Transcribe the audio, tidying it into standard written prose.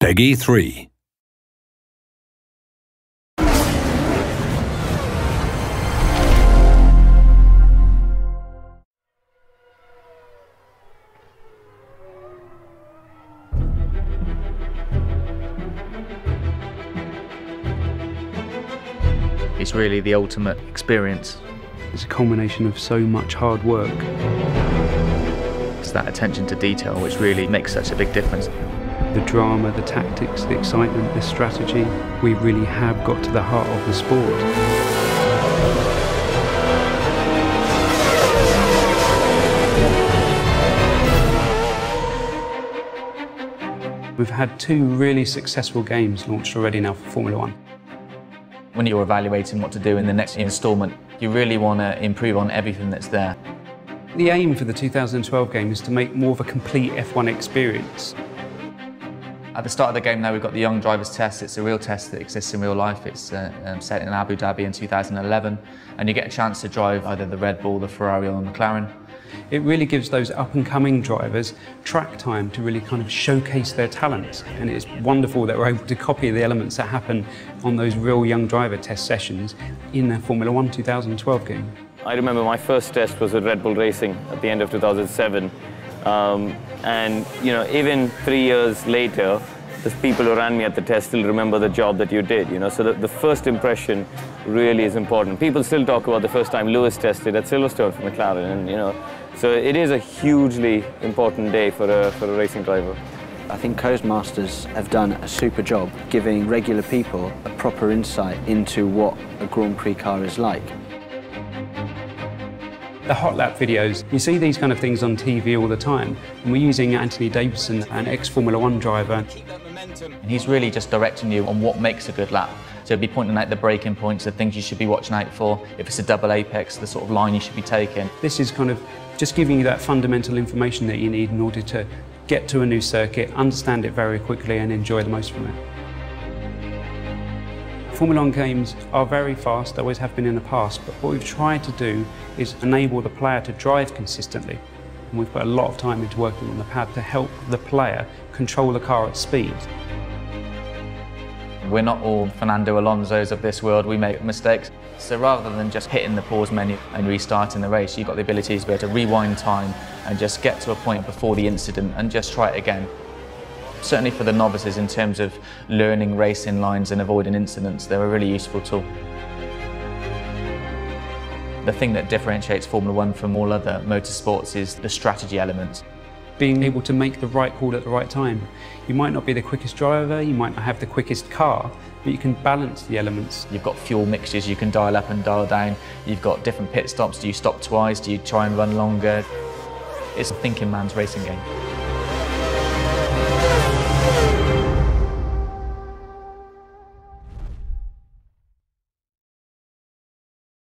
Peggy 3. It's really the ultimate experience. It's a culmination of so much hard work. It's that attention to detail which really makes such a big difference. The drama, the tactics, the excitement, the strategy, we really have got to the heart of the sport. We've had 2 really successful games launched already now for Formula 1. When you're evaluating what to do in the next instalment, you really want to improve on everything that's there. The aim for the 2012 game is to make more of a complete F1 experience. At the start of the game now, we've got the Young Drivers Test. It's a real test that exists in real life. It's set in Abu Dhabi in 2011, and you get a chance to drive either the Red Bull, the Ferrari or the McLaren. It really gives those up-and-coming drivers track time to really kind of showcase their talents, and it's wonderful that we're able to copy the elements that happen on those real young driver test sessions in the Formula 1 2012 game. I remember my first test was with Red Bull Racing at the end of 2007, and even 3 years later, the people who ran me at the test still remember the job that you did. So the first impression really is important. People still talk about the first time Lewis tested at Silverstone for McLaren, and so it is a hugely important day for a racing driver. I think Codemasters have done a super job giving regular people a proper insight into what a Grand Prix car is like. The hot lap videos, you see these kind of things on TV all the time, and we're using Anthony Davidson, an ex-Formula 1 driver. And he's really just directing you on what makes a good lap. So he'll be pointing out the braking points, the things you should be watching out for. If it's a double apex, the sort of line you should be taking. This is kind of just giving you that fundamental information that you need in order to get to a new circuit, understand it very quickly and enjoy the most from it. Formula 1 games are very fast, they always have been in the past, but what we've tried to do is enable the player to drive consistently. And we've put a lot of time into working on the pad to help the player control the car at speed. We're not all Fernando Alonso's of this world, we make mistakes. So rather than just hitting the pause menu and restarting the race, you've got the ability to be able to rewind time and just get to a point before the incident and just try it again. Certainly for the novices, in terms of learning racing lines and avoiding incidents, they're a really useful tool. The thing that differentiates Formula 1 from all other motorsports is the strategy element. Being able to make the right call at the right time. You might not be the quickest driver, you might not have the quickest car, but you can balance the elements. You've got fuel mixtures you can dial up and dial down. You've got different pit stops. Do you stop twice? Do you try and run longer? It's a thinking man's racing game.